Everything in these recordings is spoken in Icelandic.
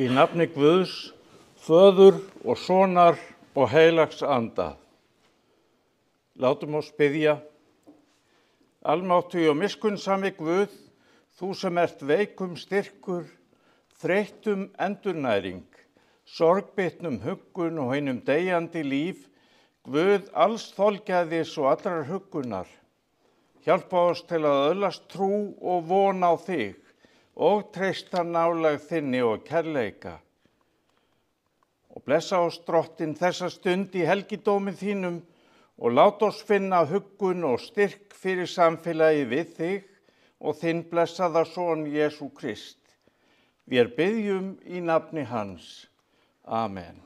Í nafni Guðs, Föður og Sonar og heilags anda. Látum oss biðja. Almáttug og miskunnsami Guð, þú sem ert veikum styrkur, þreyttum endurnæring, sorgbitnum huggun og hinum deyjandi líf, Guð alls þolgæðis og allrar huggunar. Hjálpa oss til að öðlast trú og von á þig og treysta nálægð þinni og kærleika. Og blessa oss Drottinn þessa stund í helgidómi þínum og lát oss finna huggun og styrk fyrir samfélagi við þig og þinn blessaða son Jesú Krist. Vér biðjum í nafni hans. Amen.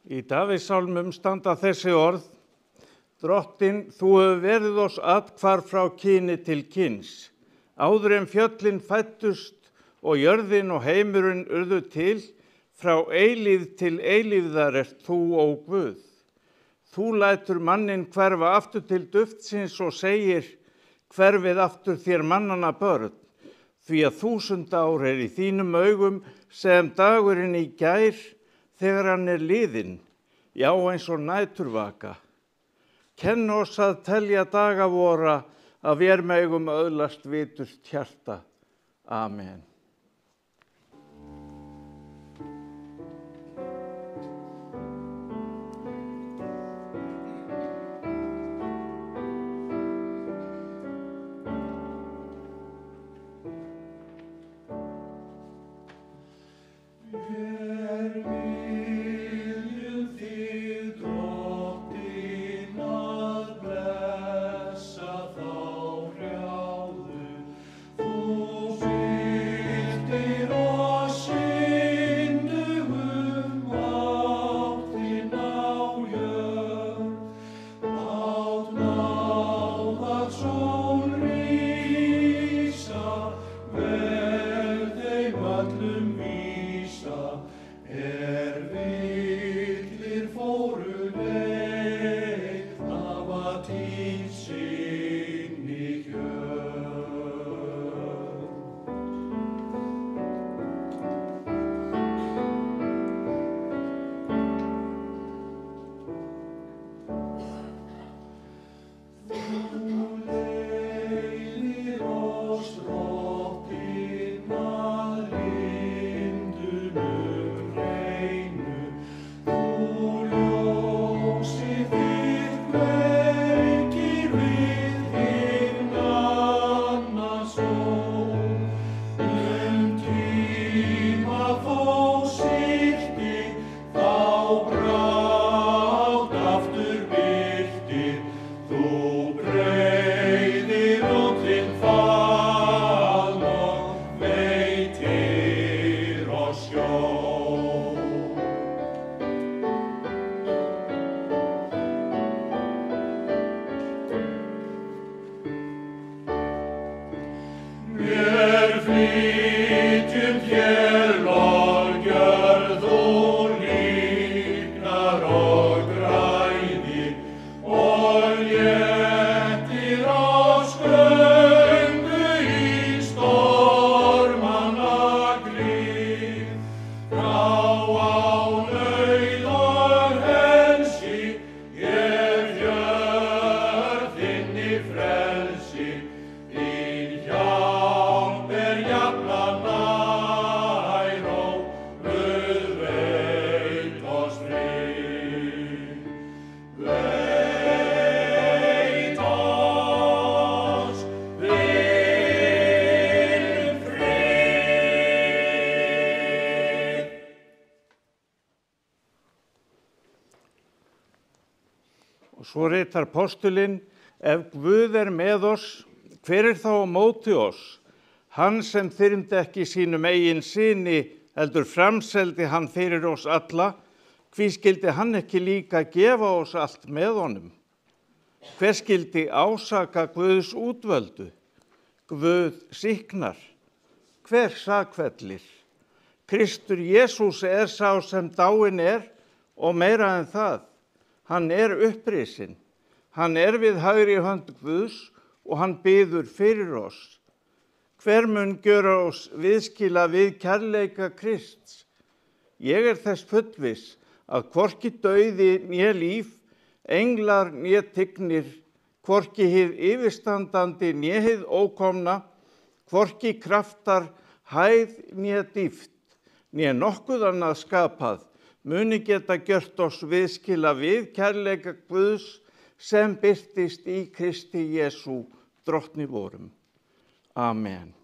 Í Davíðssálmum standa þessi orð: Drottinn, þú hefur verið oss athvarf frá kyni til kyns. Áður en fjöllin fæddust og jörðin og heimurinn urðu til, frá eilífð til eilífðar ert þú, ó Guð. Þú lætur manninn hverfa aftur til duftsins og segir: hverfið aftur þér mannanna börn, því að 1000 ár í þínum augum sem dagurinn í gær, þegar hann liðinn, já eins og næturvaka. Kenn oss að telja daga vora, að vér megum öðlast viturt hjarta. Amen. Og svo ritar postulinn, ef Guð er með oss, hver er þá á móti oss? Hann sem þyrmdi ekki sínum eigin syni, heldur framseldi hann fyrir oss alla, hví skildi hann ekki líka gefa oss allt með honum? Hver skildi ásaka Guðs útvöldu? Guð sýknar. Hver sakfellir? Kristur Jesús er sá sem dáinn er og meira en það. Hann er upprisinn. Hann er við hægri hönd Guðs og hann biður fyrir oss. Hver mun gjöra oss viðskila við kærleika Krists? Ég er þess fullviss að hvorki dauði né líf, englar né tignir, hvorki hið yfirstandandi né hið ókomna, hvorki kraftar, hæð né dýpt, né nokkuð annað skapað, muni geta gjört oss viðskila við kærleika Guðs sem birtist í Kristi Jesú, drottni vorum. Amen.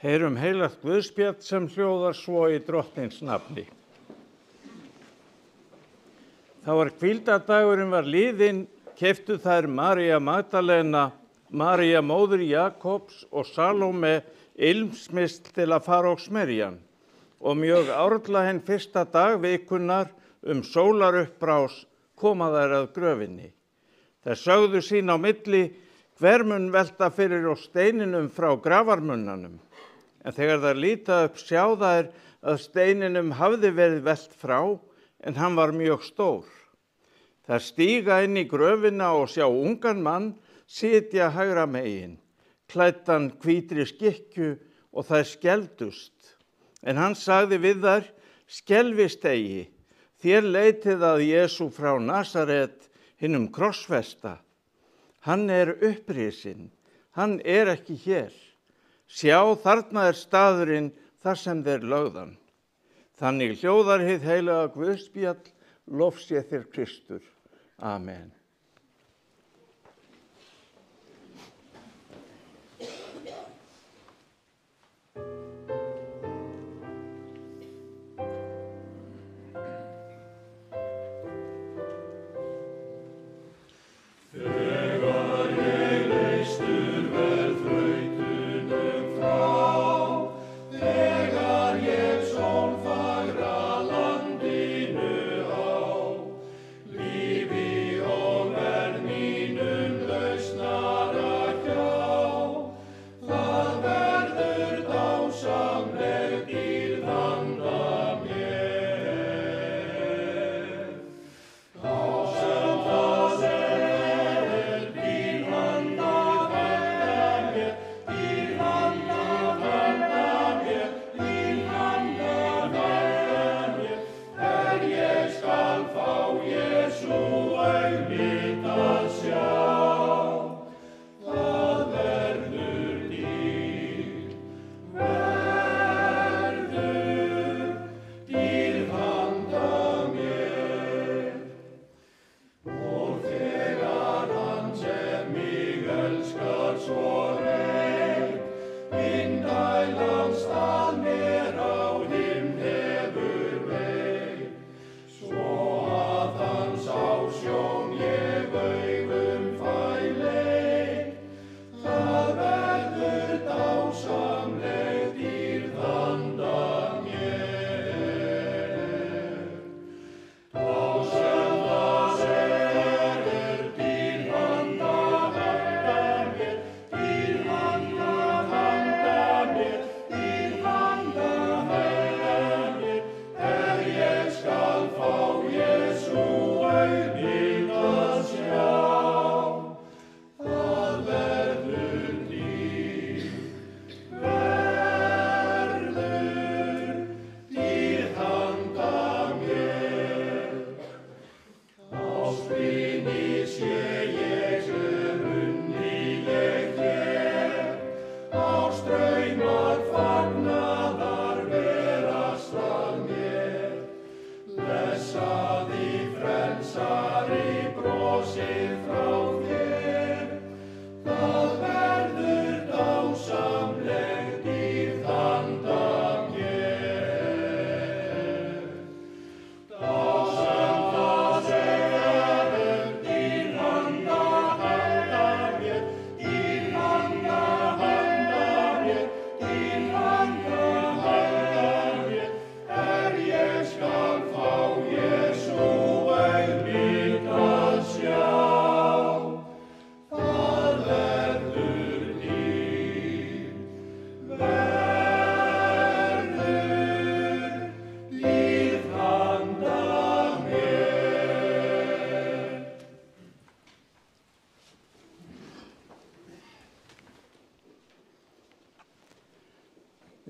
Heyrum heilagt guðspjall sem hljóðar svo í drottins nafni. Þá hvíldardagurinn var liðinn, keyptu þær María Magdalena, María móðir Jakobs og Salóme ilmsmist til að fara og smerja hann. Og mjög árla hinn fyrsta dag vikunnar sólaruppbrás koma þær að gröfinni. Þær sögðu sín á milli, hver mun velta fyrir oss steininum frá grafarmunnanum. En þegar þær líta upp sjá þær að steininum hafði verið velt frá, en hann var mjög stór. Þær stíga inn í gröfina og sjá ungan mann sitja hægra megin, klæddan hvítri skikkju og þær skelfdust. En hann sagði við þær, skelfist eigi, þér leitið að Jesú frá Nasaret, hinum krossfesta. Hann er upprisinn, hann er ekki hér. Sjá, þarna er staðurinn þar sem þeir lögðan. Þannig hljóðar hið heilaga Guðspjall, lof sé þér Kristur. Amen.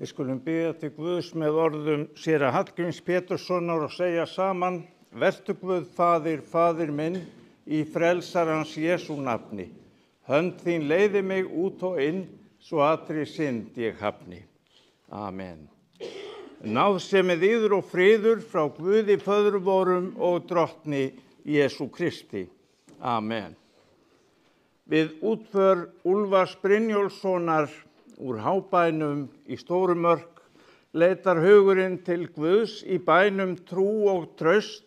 Við skulum biðja til Guðs með orðum séra Hallgríms Péturssonar og segja saman, vertu Guð, Faðir minn, í frelsarans Jesú nafni. Hönd þín leiði mig út og inn, svo allri synd ég hafni. Amen. Náð sé með yður og friður frá Guði föður vorum og drottni Jesú Kristi. Amen. Við útför Úlfars Brynjólfssonar úr Hábænum í Stórumörk leitar hugurinn til Guðs í bænum trú og traust,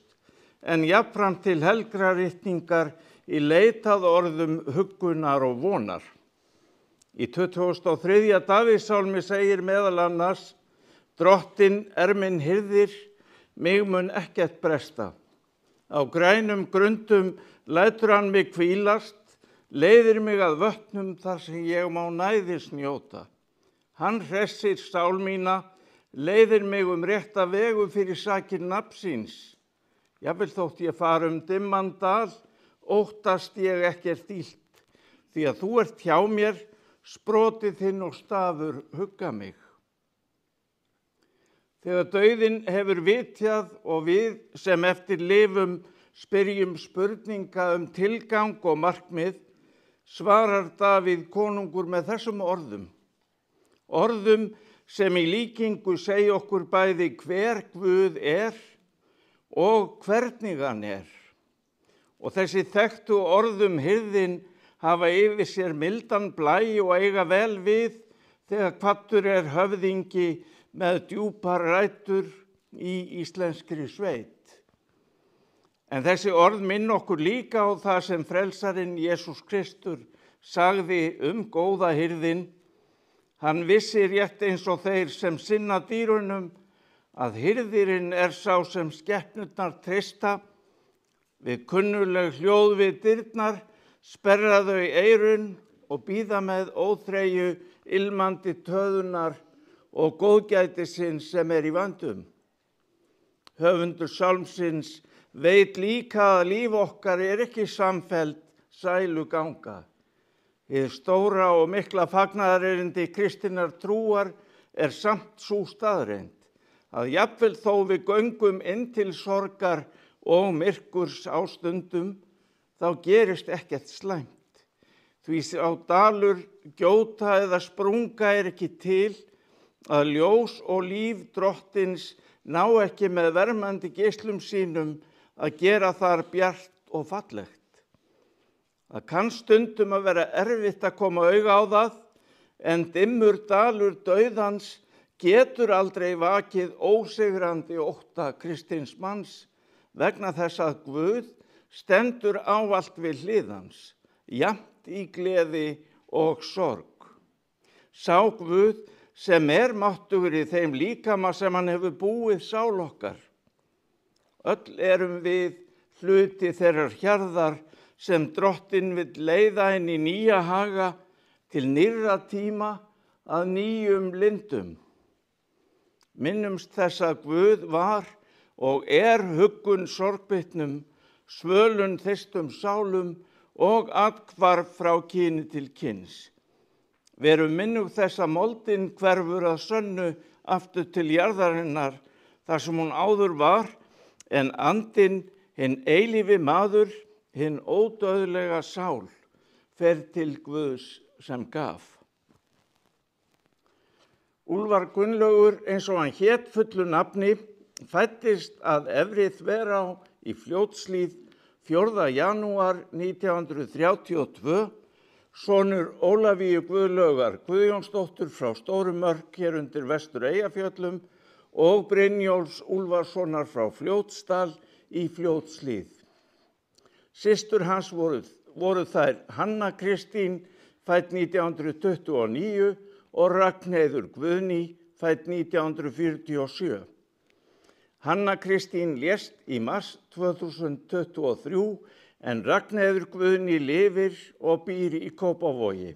en jafnframt til helgraritningar í leitað orðum huggunar og vonar. Í 23. Davíðssálmi segir meðal annars, Drottinn er minn hirðir, mig mun ekkert bresta. Á grænum grundum lætur hann mig hvílast, leiðir mig að vötnum þar sem ég má næðis njóta. Hann hressir sál mína, leiðir mig rétta vegu fyrir sakir nafns síns. Jafnvel þótt ég fari dimman dal, óttast ég ekkert illt, því að þú ert hjá mér, sprotið þinn og stafur hugga mig. Þegar dauðinn hefur vitjað og við sem eftir lifum spyrjum spurninga tilgang og markmið, svarar Davíð konungur með þessum orðum. Orðum sem í líkingu segja okkur bæði hver Guð og hvernig hann Og þessi þekktu orðum hirðin hafa yfir sér mildan blæ og eiga vel við þegar kvaddur höfðingi með djúpar rætur í íslenskri sveit. En þessi orð minn okkur líka á það sem frelsarinn Jesús Kristur sagði góða hirðin. Hann vissi rétt eins og þeir sem sinna dýrunum að hirðirinn sá sem skepnurnar treysta. Við kunnuleg hljóð við dyrnar sperra þau eyrun og bíða með óþreyju ilmandi töðunar og góðgætisins sem í vandum. Höfundur sálmsins veit líka að líf okkar ekki samfelld sæluganga. Hið stóra og mikla fagnaðarerindi kristinnar trúar samt sú staðreynd að jafnvel þó við göngum inn til sorgar og myrkurs á stundum, þá gerist ekkert slæmt. Því á dalur, gjóta eða sprunga ekki til að ljós og líf drottins ná ekki með vermandi geislum sínum að gera þar bjart og fallegt. Það kann stundum að vera erfitt að koma auga á það, en dimmur dalur dauðans getur aldrei vakið ósigrandi ótta kristins manns vegna þess að Guð stendur ávallt við hlið hans, jafnt í gleði og sorg. Sá Guð sem máttugur í þeim líkama sem hann hefur búið sál okkar. Öll erum við hluti þeirrar hjarðar sem drottinn vill leiða inn í nýja haga til nýrra tíma að nýjum lindum. Minnumst þess að Guð var og huggun sorgbytnum, svölun þyrstum sálum og athvarf frá kyni til kyns. Verum minnug þess að moldin hverfur að sönnu aftur til jarðarinnar þar sem hún áður var, en andinn, hinn eilífi maður, hinn ódauðlega sál, fer til Guðs sem gaf. Úlfar Gunnlaugur, eins og hann hét fullu nafni, fæddist að Efri-Þverá í Fljótshlíð 4. janúar 1932, sonur Ólafíu Guðlaugar Guðjónsdóttur frá Stórumörk hér undir Vestur-Eyjafjöllum og Brynjólfs Úlfarssonar frá Fljótsdal í Fljótshlíð. Systur hans voru þær Hanna Kristín, fædd 1929, og Ragnheiður Guðný, fædd 1947. Hanna Kristín lést í mars 2023, en Ragnheiður Guðný lifir og býr í Kópavogi.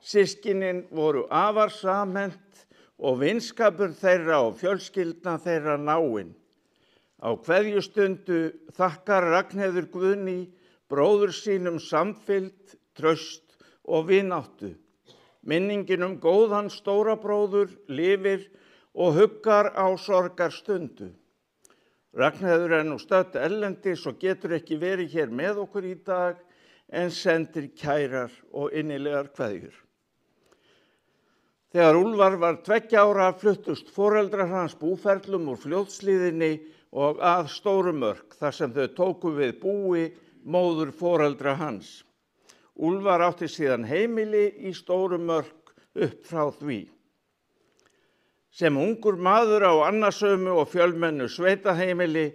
Systkinin voru afar samhent og vinskapur þeirra og fjölskyldna þeirra náinn. Á kveðjustundu þakkar Ragnheiður Guðný bróður sínum samfylgd, traust og vináttu. Minningin góðan stóra bróður lifir og huggar á sorgarstundu. Ragnheiður nú stödd erlendis og getur ekki verið hér með okkur í dag, en sendir kærar og innilegar kveðjur. Þegar Úlfar var 2 ára fluttust foreldrar hans búferlum úr Fljótshlíðinni og að Stórumörk, þar sem þau tóku við búi móður foreldra hans. Úlfar átti síðan heimili í Stórumörk upp frá því. Sem ungur maður á annasömu og fjölmennu sveitaheimili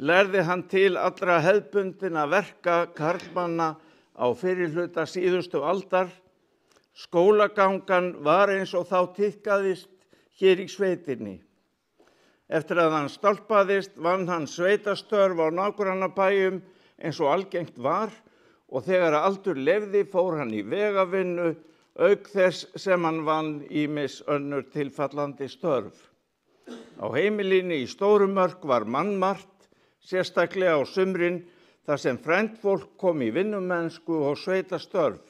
lærði hann til allra hefðbundinna verka karlmanna á fyrrihluta síðustu aldar. Skólagangan var eins og þá tíðkaðist hér í sveitinni. Eftir að hann stálpaðist vann hann sveitastörf á nágrannabæjum eins og algengt var, og þegar aldur leyfði fór hann í vegavinnu, auk þess sem hann vann ýmis önnur tilfallandi störf. Á heimilinni í Stórumörk var mannmargt, sérstaklega á sumrin þar sem frændfólk kom í vinnumennsku og sveitastörf.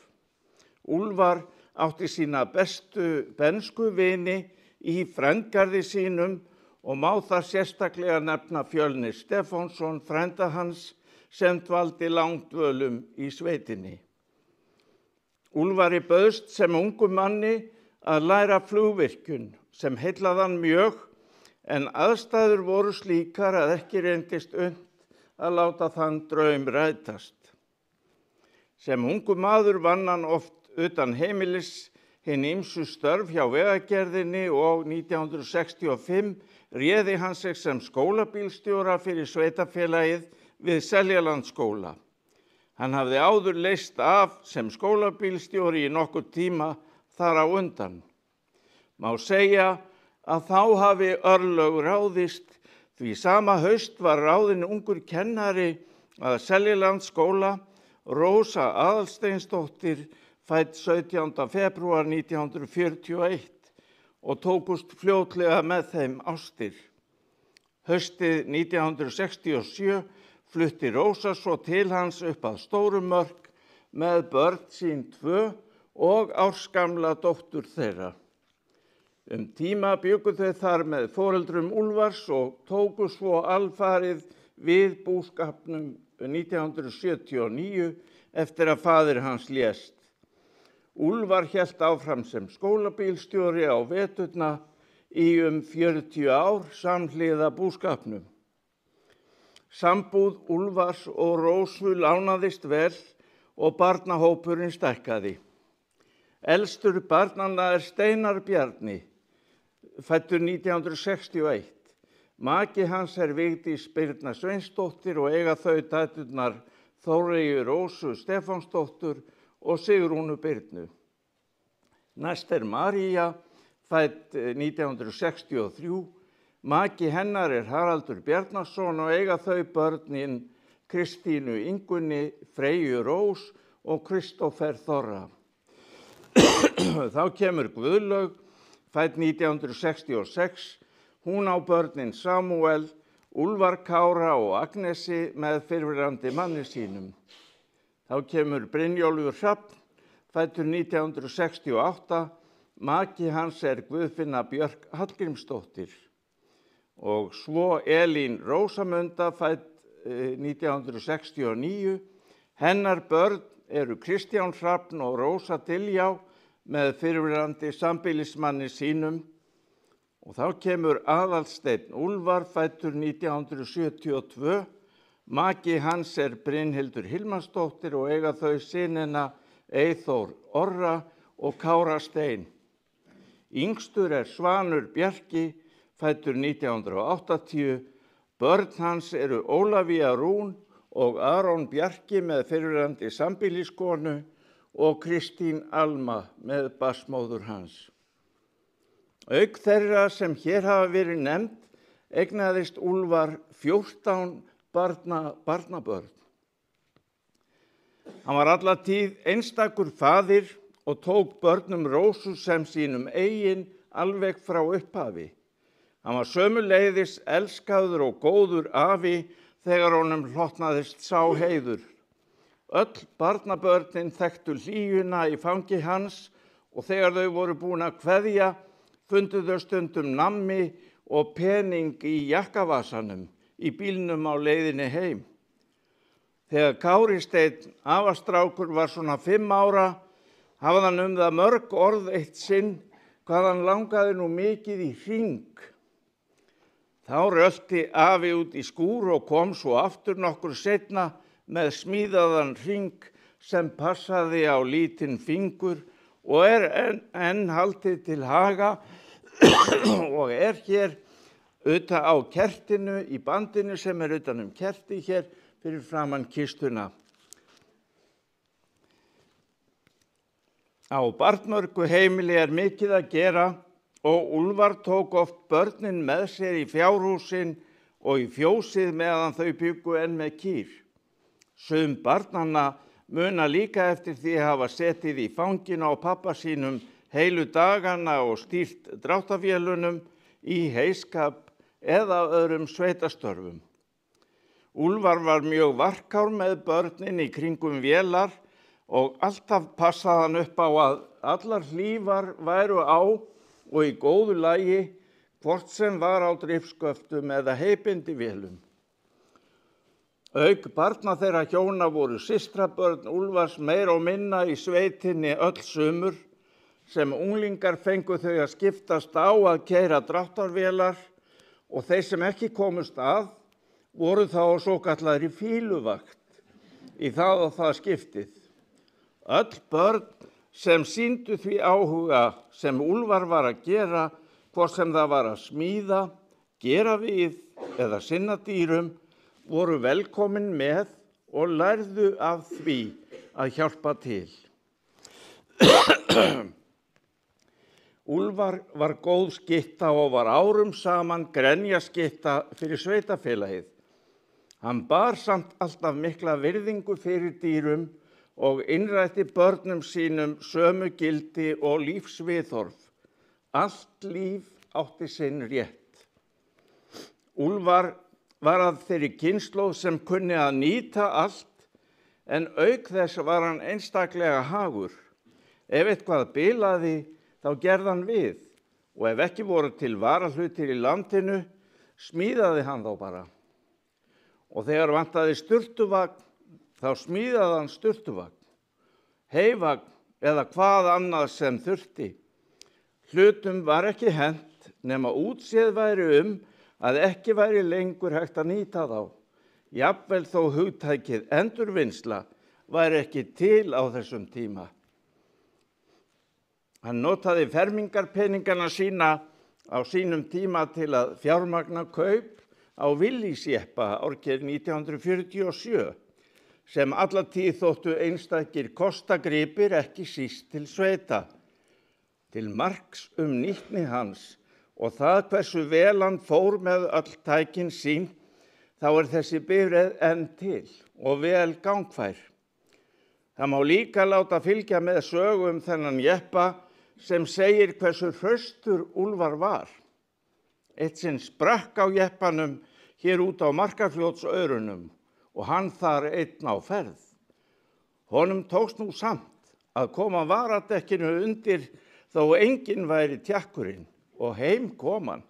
Úlfar átti sína bensku vini í frændgarði sínum og má þar sérstaklega nefna Fjölnir Stefánsson, frænda hans, sem dvaldi langdvölum í sveitinni. Úlfari bauðst sem ungum manni að læra flugvirkjun sem heillaði hann mjög, en aðstæður voru slíkar að ekki reyndist unnt að láta þann draum rætast. Sem ungum maður vann hann oft utan heimilis hin ýmsu störf hjá Vegagerðinni og 1965 réði hann sig sem skólabílstjóra fyrir sveitafélagið við Seljalandsskóla. Hann hafði áður leyst af sem skólabílstjóri í nokkurn tíma þar á undan. Má segja að þá hafi örlög ráðist, því sama haust var ráðinn ungur kennari að Seljalandsskóla, Rósa Aðalsteinsdóttir, fædd 17. febrúar 1941 og tókust fljótlega með þeim ástir. Haustið 1967 flutti Rósa svo til hans upp að Stórumörk með börn sín 2 og ársgamla dóttur þeirra. Tíma bjuggu þau þar með foreldrum Úlfars og tóku svo alfarið við búskapnum 1979 eftir að faðir hans lést. Úlfar hélt áfram sem skólabílstjóri á veturna í 40 ár samhliða búskapnum. Sambúð Úlfars og Rósu lánaðist vel og barnahópurinn stækkaði. Elstur barnanna Steinar Bjarni, fæddur 1961. Maki hans Vigdís Birna Sveinsdóttir og eiga þau dæturnar Þóreyju Rósu Stefánsdóttur og Sigrúnu Birnu. Næst María, fædd 1963. Maki hennar Haraldur Bjarnason og eiga þau börnin Kristínu Ingunni, Freyju Rós og Kristófer Þorra. Þá kemur Guðlaug, fædd 1966. Hún á börnin Samúel, Úlfar Kára og Agnesi með fyrrverandi manni sínum. Þá kemur Brynjólfur Hrafn, fæddur 1968. Maki hans Guðfinna Björk Hallgrímsdóttir. Og svo Elín Rósamunda, fædd 1969. Hennar börn eru Kristján Hrafn og Rósa Diljá með fyrrverandi sambýlismanni sínum. Og þá kemur Aðalsteinn Úlfar, fæddur 1972. Maki hans Brynhildur Hilmarsdóttir og eiga þau synina Eyþór Orra og Kára Stein. Yngstur Svanur Bjarki, fæddur 1980. Börn hans eru Ólafía Rún og Aron Bjarki með fyrrverandi sambýliskonu og Kristín Alma með barnsmóður hans. Auk þeirra sem hér hafa verið nefnd eignaðist Úlfar 14 barnabörn. Hann var alla tíð einstakur faðir og tók börnum Rósu sem sínum eigin alveg frá upphafi. Hann var sömuleiðis elskaður og góður afi þegar honum hlotnaðist sá heiður. Öll barnabörnin þekktu hlýjuna í fangi hans og þegar þau voru búin að kveðja fundu þau stundum nammi og pening í jakkavasanum í bílnum á leiðinni heim. Þegar Kári Steinn afastrákur var svona 5 ára, hafði hann það mörg orð eitt sinn hvað hann langaði nú mikið í hring. Þá rölti afi út í skúr og kom svo aftur nokkur seinna með smíðaðan hring sem passaði á lítinn fingur og enn haldið til haga og hér utan á kertinu í bandinu sem utan kerti hér fyrir framan kistuna. Á barnmörgu heimili mikið að gera og Úlfar tók oft börnin með sér í fjárhúsin og í fjósið meðan þau bjuggu enn með kýr. Sum barnanna muna líka eftir því að hafa setið í fanginu á pappa sínum heilu dagana og stýrt dráttarvélunum í heyskap eða öðrum sveitastörfum. Úlfar var mjög varkár með börnin í kringum vélar og alltaf passaði hann upp á að allar hlífar væru á og í góðu lagi, hvort sem var á drifsköftum eða heybindivélum. Auk barna þeirra hjóna voru systrabörn Úlfars meira og minna í sveitinni öll sumur, sem unglingar fengu þau að skiptast á að keyra dráttarvélar og þeir sem ekki komust að voru þá á svokallaðri fýluvakt í það og það skiptið. Öll börn sem sýndu því áhuga sem Úlfar var að gera, hvort sem það var að smíða, gera við eða sinna dýrum, voru velkomin með og lærðu af því að hjálpa til. Úlfar var góð skytta og var árum saman grenjaskytta fyrir sveitafélagið. Hann bar samt alltaf mikla virðingu fyrir dýrum og innrætti börnum sínum sömu gildi og lífsviðhorf. Allt líf átti sinn rétt. Úlfar var að þeirri kynslóð sem kunni að nýta allt, en auk þess var hann einstaklega hagur. Ef eitthvað bilaði, þá gerði hann við, og ef ekki voru til varahlutir í landinu, smíðaði hann þá bara. Og þegar vantaði sturtuvagn, þá smíðaði hann sturtuvagn, heivagn eða hvað annað sem þurfti. Hlutum var ekki hent nema útséð væri að ekki væri lengur hægt að nýta þá. Jafnvel þó hugtækið endurvinnsla væri ekki til á þessum tíma. Hann notaði fermingarpeningana sína á sínum tíma til að fjármagna kaup á Willys-jeppa árið 1947, sem alla tíð þóttu einstakir kostagripir ekki síst til sveita. Til marks nýtni hans og það hversu vel hann fór með öll tækin sín, þá þessi bifreið enn til og vel gangfær. Það má líka láta fylgja með sögu þennan jeppa sem segir hversu hraustur Úlfar var. Eitt sinn sprakk á jeppanum hér út á Markarfljótsaurunum og hann þar einn á ferð. Honum tókst nú samt að koma varadekkinu undir þó enginn væri tjakkurinn og heim kom hann.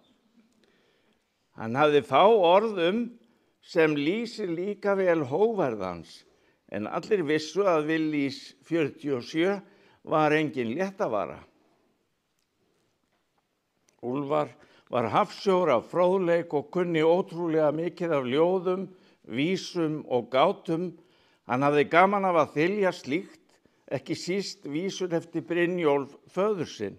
Hann hafði fá orð sem lýsir líka vel hógværð hans, en allir vissu að Willys 47 var engin léttavara. Úlfar var hafsjór af fróðleik og kunni ótrúlega mikið af ljóðum, vísum og gátum. Hann hafði gaman af að þylja slíkt, ekki síst vísur eftir Brynjólf föður sinn.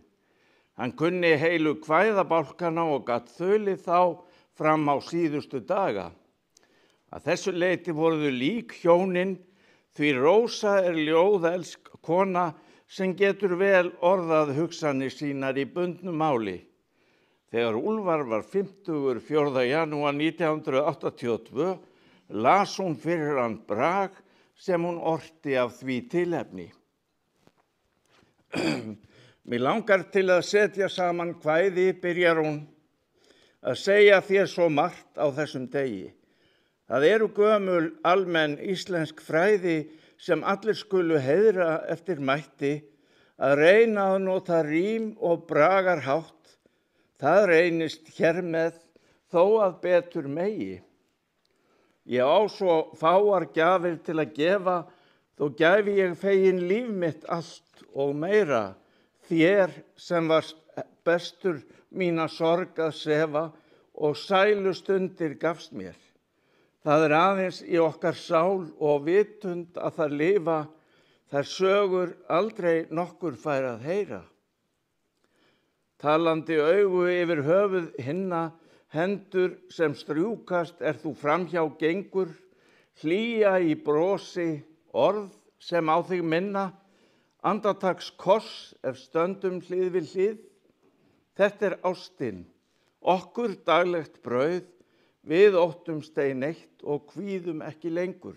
Hann kunni heilu kvæðabálkana og gat þulið þá fram á síðustu daga. Að þessu leyti voru þau lík hjónin, því Rósa ljóðelsk kona sem getur vel orðað hugsanir sínar í bundnu máli. Þegar Úlfar var 50. 4. janúar 1982 las hún fyrir hann brag sem hún orti af því tilefni. Mig langar til að setja saman kvæði, byrjar hún, að segja þér svo margt á þessum degi. Það eru gömul almenn íslensk fræði sem allir skulu heiðra eftir mætti, að reyna að nota rím og bragarhátt. Það reynist hér með þó að betur megi. Ég á svo fáar gjafir til að gefa, þó gæfi ég fegin líf mitt allt og meira, þér sem varst bestur mína sorg að sefa og sælustundir gafst mér. Það aðeins í okkar sál og vitund að það lifa, þær sögur aldrei nokkur fær að heyra. Talandi augu yfir höfuð hinna, hendur sem strjúkast þú framhjá gengur, hlýja í brosi, orð sem á þig minna, andartaks koss ef stöndum hlið við hlið. Þetta ástin, okkur daglegt brauð, við óttumst ei neitt og kvíðum ekki lengur.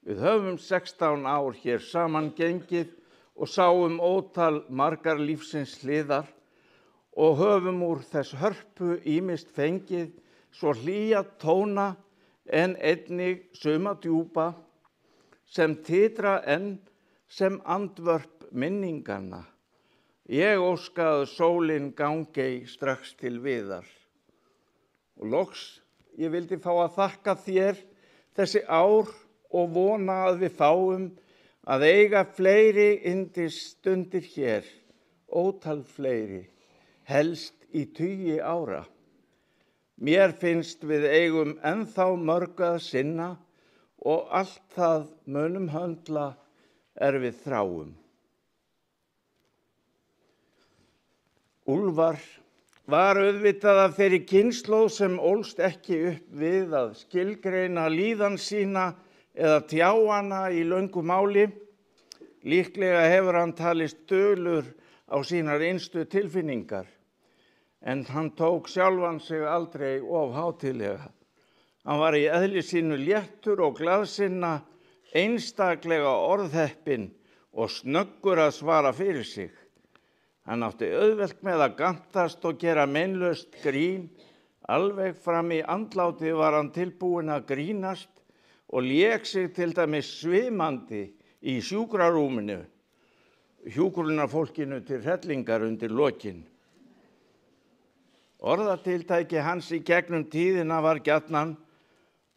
Við höfum 16 ár hér saman gengið og sáum ótal margar lífsins hliðar og höfum úr þess hörpu ýmist fengið svo hlýja tóna en einnig suma djúpa sem titra enn sem andvörp minninganna. Ég óska að sólin gangi strax til viðar. Og loks, ég vildi fá að þakka þér þessi ár og vona að við fáum að eiga fleiri yndisstundir hér, ótal fleiri, helst í 20 ára. Mér finnst við eigum ennþá mörg að sinna og allt það munum höndla við þráum. Úlfar var auðvitað af þeirri kynslóð sem ólst ekki upp við að skilgreina líðan sína eða tjá hana í löngu máli. Líklega hefur hann talist dulur á sínar innstu tilfinningar, en hann tók sjálfan sig aldrei of hátíðlega. Hann var í eðli sínu léttur og glaðsinna, einstaklega orðheppinn og snöggur að svara fyrir sig. Hann átti auðvelt með að gantast og gera meinlaust grín. Alveg fram í andláti var hann tilbúinn að grínast og lék sig til dæmis svimandi í sjúkrarúminu, hjúkrunarfólkinu til hrellingar undir lokin. Orðatiltæki hans í gegnum tíðina var gjarnan: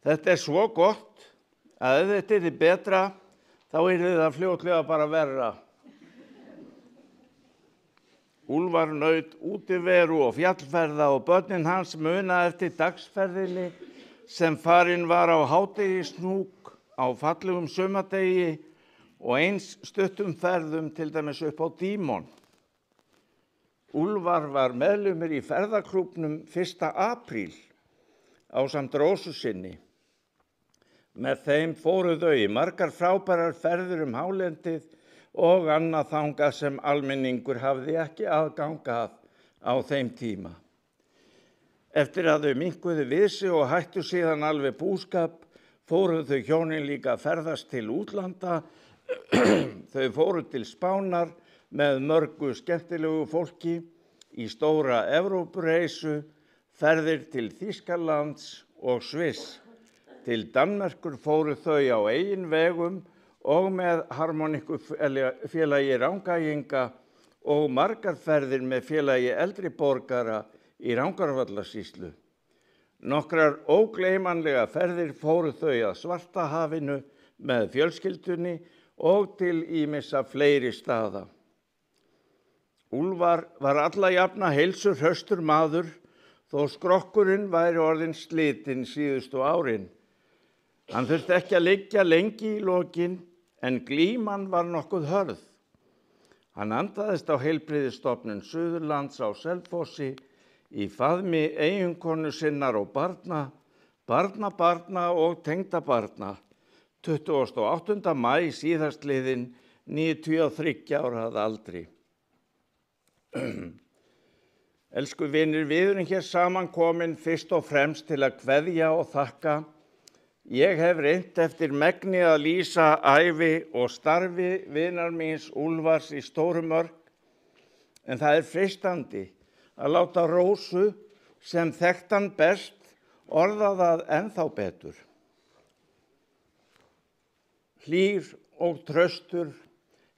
þetta svo gott að ef þetta yrði betra, þá yrði það fljótlega bara verra. Úlfar naut útiveru og fjallferða og börnin hans muna eftir dagsferðinni sem farin var á hádegisnúk á fallegum sumardegi og eins stuttum ferðum til dæmis upp á Dímon. Úlfar var meðlimur í ferðaklúbbnum 1. apríl ásamt Rósu sinni. Með þeim fóru þau í margar frábærar ferðir hálendið og annað þangað sem almenningur hafði ekki aðgang að á þeim tíma. Eftir að þau minnkuðu við sig og hættu síðan alveg búskap, fóru þau hjónin líka að ferðast til útlanda. Þau fóru til Spánar með mörgu skemmtilegu fólki, í stóra Evrópureisu, ferðir til Þýskalands og Sviss. Til Danmerkur fóru þau á eigin vegum og með harmonikufélagi Rangæinga og margar ferðir með félagi eldri borgara í Rangárvallasýslu. Nokkrar ógleymanlega ferðir fóru þau að Svartahafinu með fjölskyldunni og til ýmissa fleiri staða. Úlfar var alla jafna heilsuhraustur maður, þó skrokkurinn væri orðinn slitinn síðustu árin. Hann þurfti ekki að liggja lengi í lokin, en glíman var nokkuð hörð. Hann andaðist á Heilbrigðisstofnun Suðurlands á Selfossi í faðmi eiginkonu sinnar og barna, barnabarna og tengdabarna, 28. maí síðastliðinn 93 ára að aldri. Elsku vinir, við erum hér samankomin fyrst og fremst til að kveðja og þakka. Ég hef reynt eftir megni að lýsa ævi og starfi vinar míns Úlfars í Stórumörk, en það freistandi að láta Rósu, sem þekkti hann best, orða það ennþá betur. Hlýr og traustur,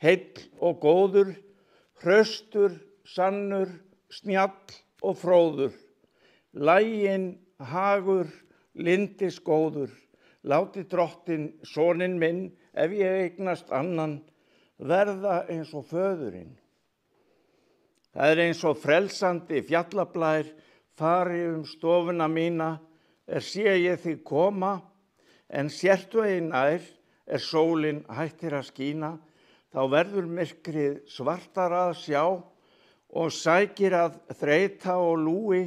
heill og góður, hraustur, sannur, snjall og fróður, laginn, hagur, lindisgóður. Láti drottinn soninn minn, ef ég eignast annan, verða eins og föðurinn. Það eins og frelsandi fjallablær fari stofuna mína, sé ég þig koma, en sértu nær sólin hættir að skína, þá verður myrkrið svartara að sjá og sækir að þreyta og lúi,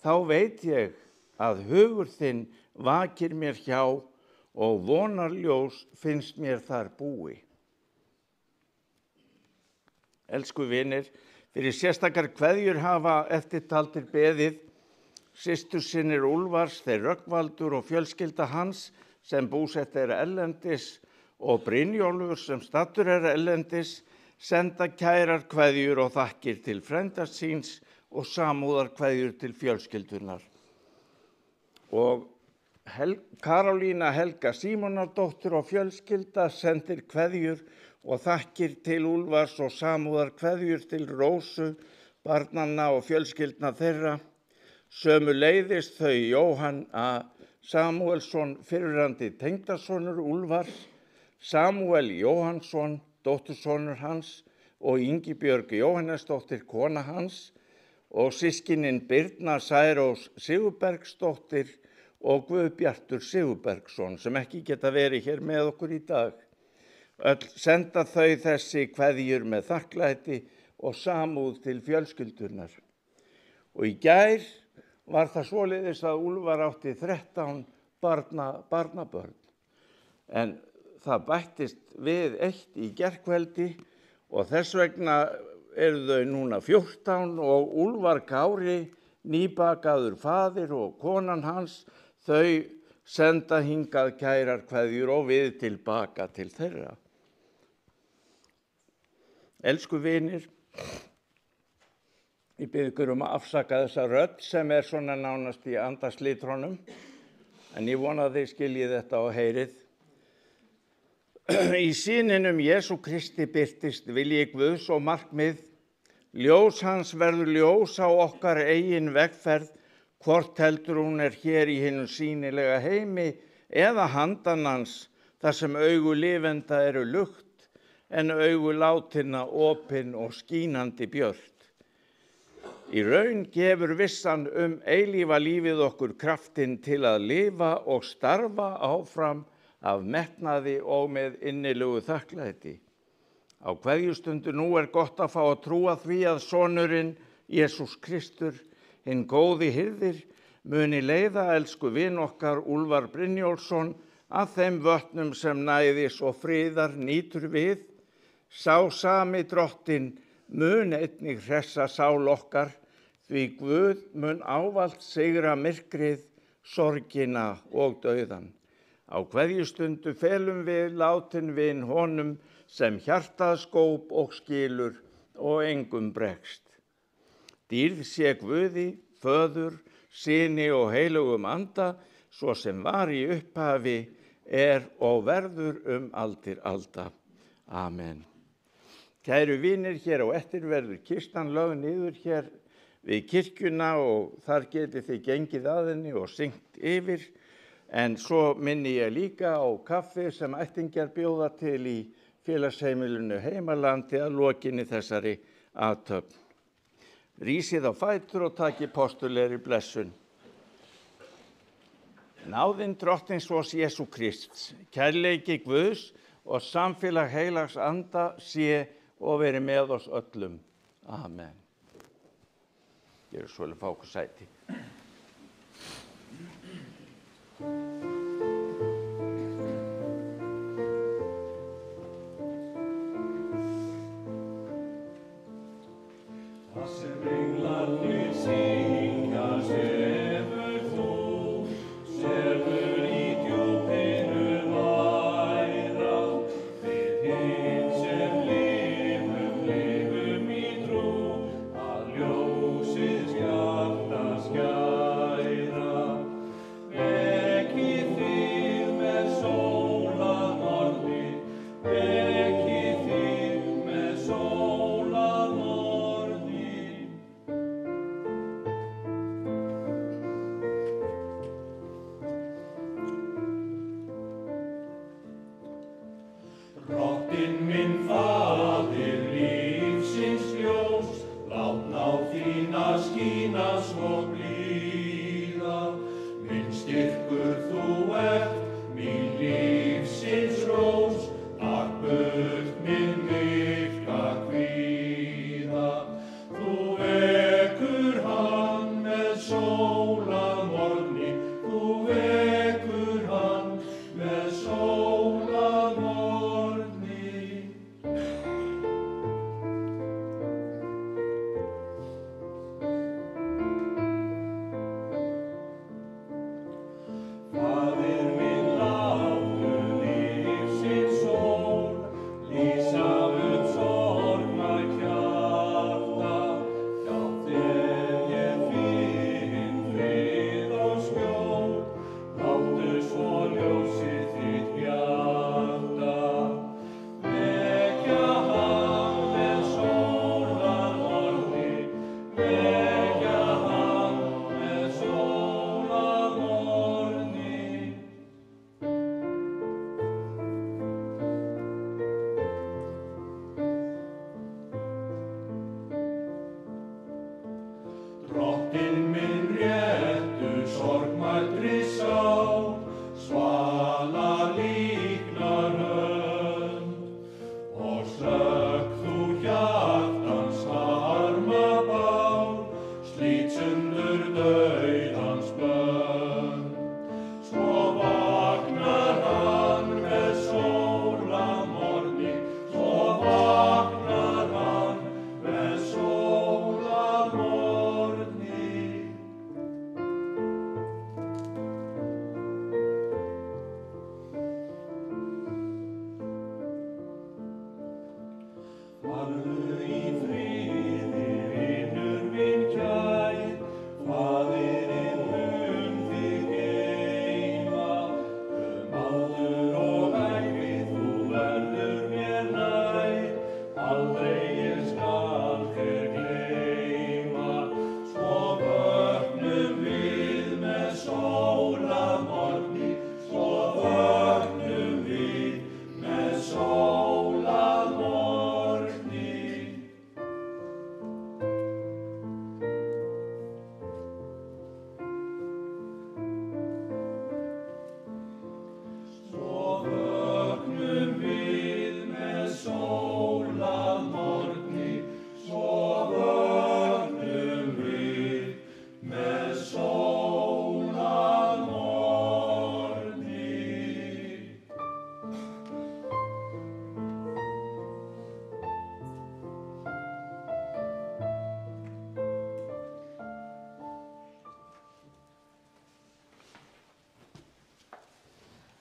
þá veit ég að hugur þinn vakir mér hjá og vonarljós finnst mér þar búi. Elsku vinir, fyrir sérstakar kveðjur hafa eftirtaldir beðið systursynir Úlfars, þeir Rögnvaldur og fjölskylda hans sem búsett erlendis og Brynjólfur sem staddur erlendis senda kærar kveðjur og þakkir til frænda síns og samúðarkveðjur til fjölskyldunar. Og Karolína Helga Símonardóttir og fjölskylda sendir kveðjur og þakkir til Úlfars og samúðar kveðjur til Rósu, barnanna og fjölskyldna þeirra. Sömuleiðis þau Jóhann A. Samúelsson, fyrrverandi tengdasonur Úlfars, Samúel Jóhannsson, dóttursonur hans og Ingibjörg Jóhannesdóttir, kona hans, og systkinin Birna Særós Sigurbergsdóttir og Guðbjartur Sigurbergsson sem ekki geta verið hér með okkur í dag. Öll senda þau þessi kveðjur með þakklæti og samúð til fjölskyldunar. Og í gær var það svoleiðis að Úlfar átti 13 barnabörn. En það bættist við 1 í gærkveldi og þess vegna eru þau núna 14 og Úlfar Kári, nýbakaður faðir og konan hans, þau senda hingað kærar kveðjur og við tilbaka til þeirra. Elsku vinir, ég bið ykkur að afsaka þessa rödd sem svona nánast í andaslítrónum, en ég vona að þið skiljið þetta og heyrið. Í syninum Jesú Kristi birtist vilji Guðs og markmið. Ljós hans verður ljós á okkar eigin vegferð, hvort heldur hún hér í hinum sýnilega heimi eða handan hans, þar sem augu lifenda eru lukt, en augu látinna opin og skínandi björt. Í raun gefur vissan eilífa lífið okkur kraftinn til að lifa og starfa áfram af metnaði og með innilegu þakklæti. Á kveðjustundu nú gott að fá að trúa því að sonurinn Jesús Kristur, hinn góði hirðir, muni leiða elsku vin okkar Úlfar Brynjólfsson að þeim vötnum sem næðis og friðar nýtur við. Sá sami Drottinn mun einnig hressa sál okkar, því Guð mun ávallt sigra myrkrið, sorgina og dauðan. Á kveðjustundu felum við látin vin honum sem hjartað skóp og skilur og engum bregst. Dýrð sé Guði, Föður, Syni og heilugum anda, svo sem var í upphafi, og verður aldir alda. Amen. Kæru vinir, hér á eftir verður kistan lögð niður hér við kirkjuna og þar getið þið gengið að henni og syngt yfir. En svo minni ég líka á kaffi sem ættingjar bjóða til í félagsheimilinu Heimalandi að lokinni þessari athöfn. Rísið á fætur og takið postulegri blessun. Náðin Drottins vors Jesú Krists, kærleiki Guðs og samfélag heilags anda sé og veri með oss öllum. Amen. Ég svolítið fá okkur sæti.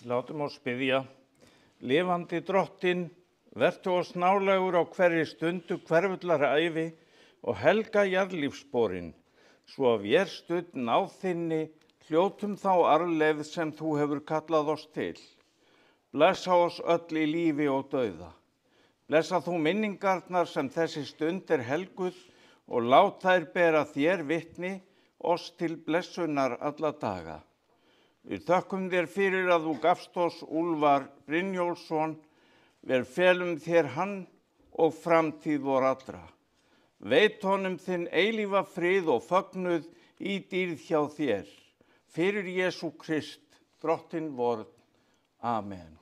Látum oss biðja. Lifandi Drottinn, vertu oss nálægur á hverri stundu hverfullar ævi og helga jarðlífssporin, svo að vér studd náð þinni hljótum þá arfleifð sem þú hefur kallað oss til. Blessa oss öll í lífi og dauða. Blessa þú minningarnar sem þessi stund helguð og lát þær bera þér vitni, oss til blessunar alla daga. Við þökkum þér fyrir að þú gafst oss Úlfar Brynjólfsson, ver felum þér hann og framtíð vor allra. Veit honum þinn eilífa frið og fögnuð í dýrð hjá þér. Fyrir Jesú Krist, Drottinn vor. Amen.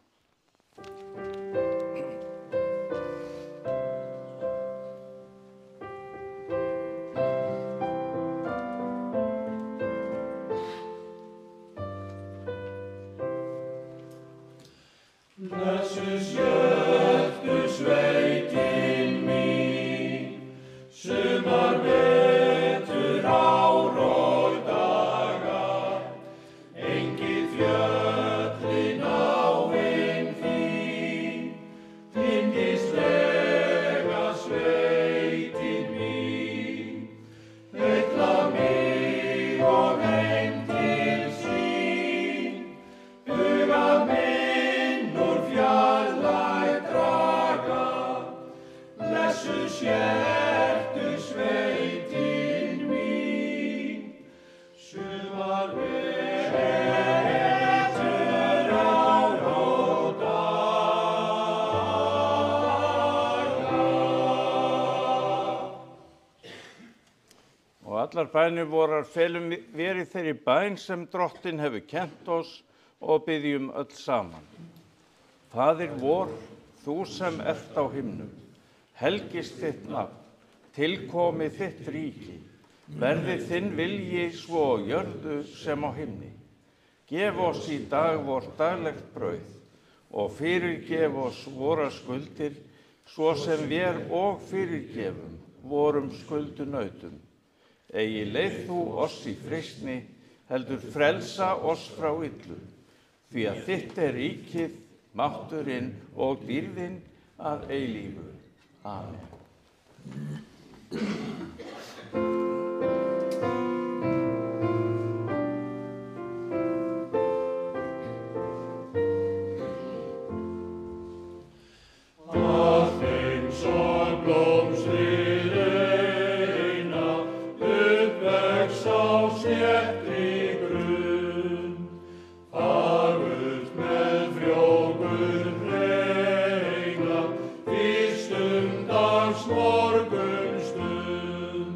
Allar bænir vorar felum verið þeirri bæn sem Drottinn hefur kennt oss og biðjum öll saman. Faðir vor, þú sem ert á himnum, helgist þitt nafn, tilkomi þitt ríki, verði þinn vilji svo á jörðu sem á himni. Gef oss í dag vort daglegt brauð og fyrirgef oss vora skuldir, svo sem vér og fyrirgefum vorum skuldunautum. Eigi leið þú oss í freistni, heldur frelsa oss frá illu, því að þitt ríkið, mátturinn og dýrðin að eilífu. Amen. Morgunstund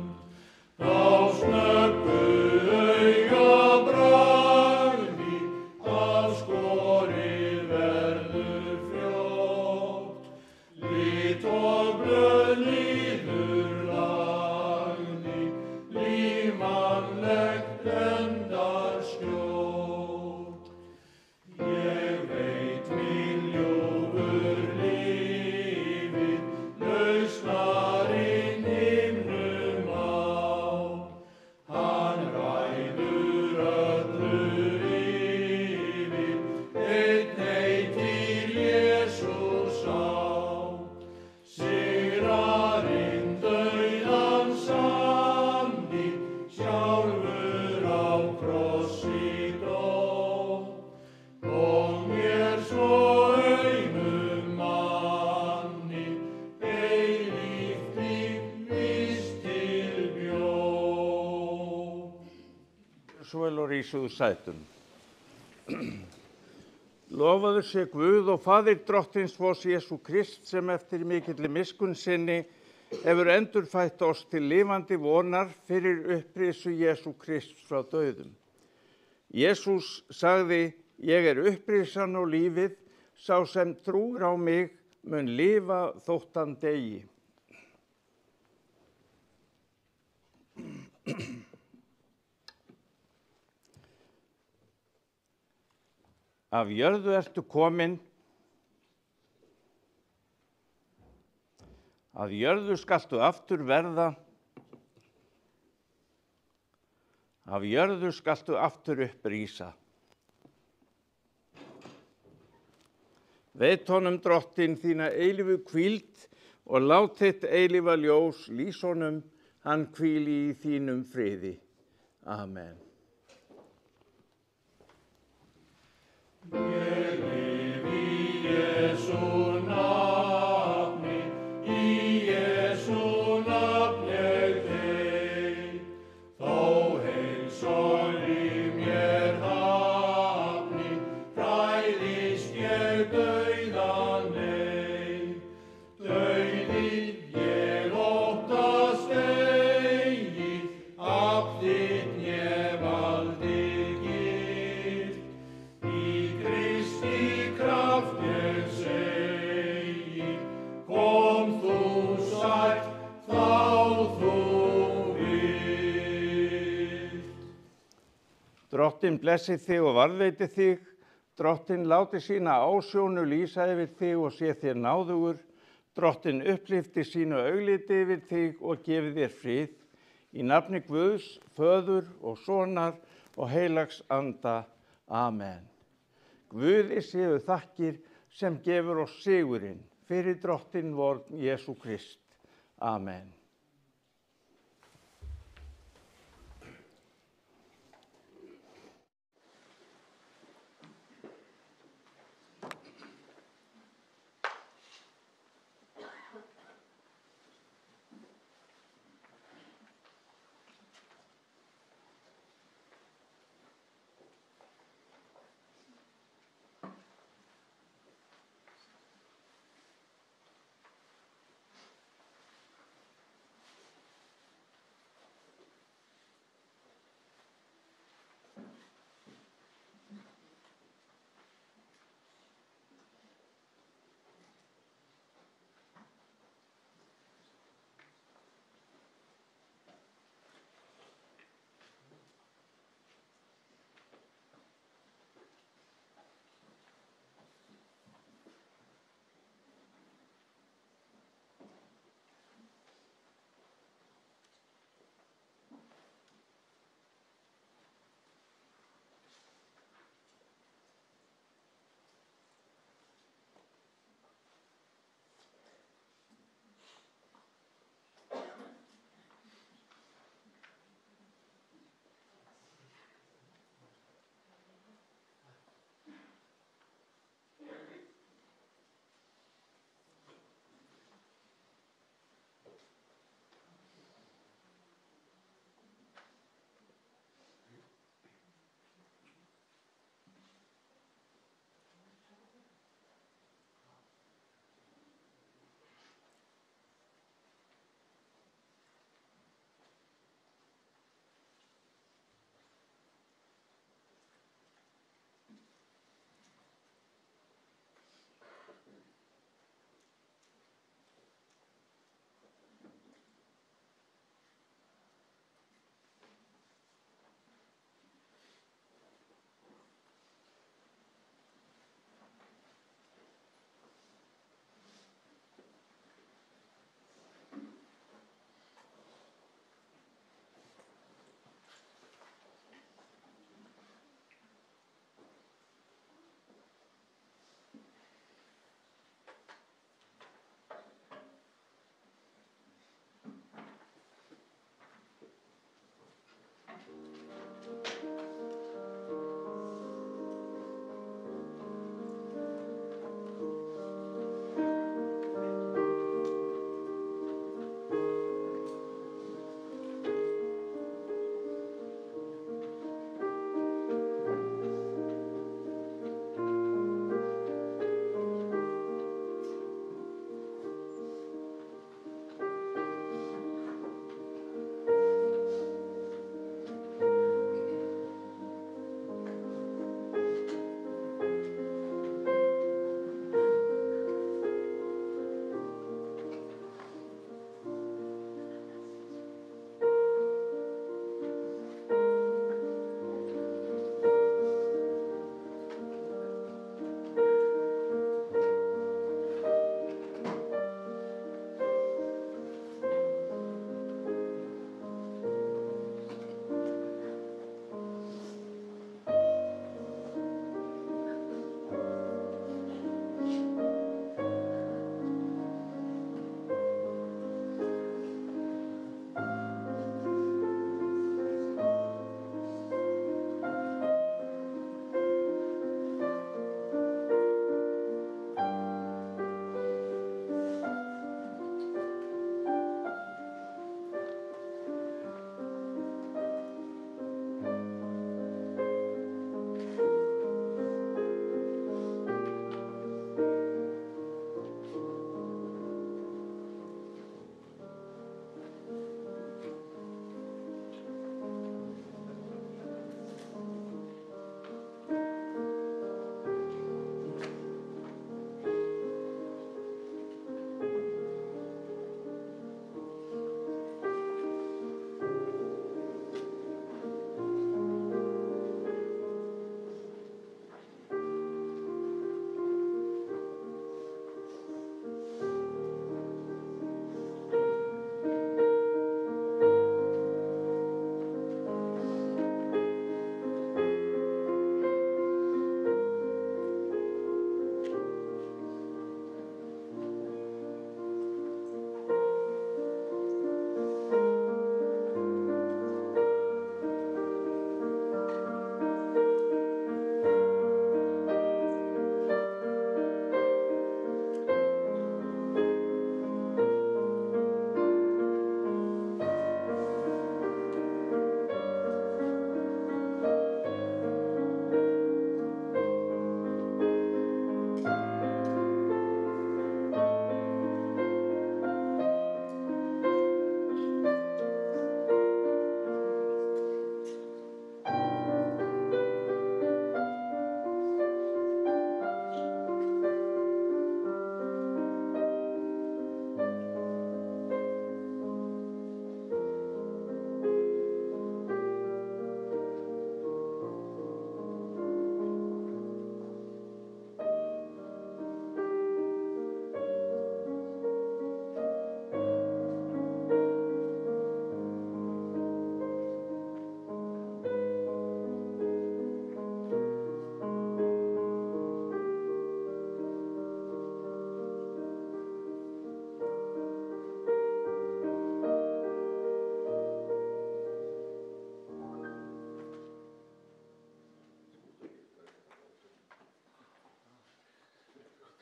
upplýsuðu sætum. Lofaður sé Guð og Faðir drottins vors Jesú Krist, sem eftir mikilli miskunn sinni hefur endurfætt oss til lifandi vonar fyrir upprisu Jesú Krist frá dauðum. Jesús sagði: Ég er upprisan og lífið, sá sem trúir á mig mun lifa þótt hann deyi. Af jörðu ertu komin, að jörðu skaltu aftur verða, af jörðu skaltu aftur upprísa. Veit honum drottin þína eilífu hvíld og lát þitt eilífa ljós lýsa honum, hann hvíli í þínum friði. Amen. Ég lifi í Jesú nafni, í Jesú nafni ég dey, þó heils og líf mér hafni, hræðist ég dauðan ei. Dauði ég óttast eigi, af þitt né valdi gilt, í Kristi kraft ég segi, kom þú sæll þá þú vilt. Drottin blessi þig og varðveiti þig, drottin láti sína ásjónu lýsa yfir þig og sé þér náðugur, drottin upplyfti sínu augliti yfir þig og gefi þér frið, í nafni Guðs, Föður og Sonar og heilags anda. Amen. Guði séu þakkir sem gefur oss sigurinn fyrir drottin vorn Jesú Krist. Amen.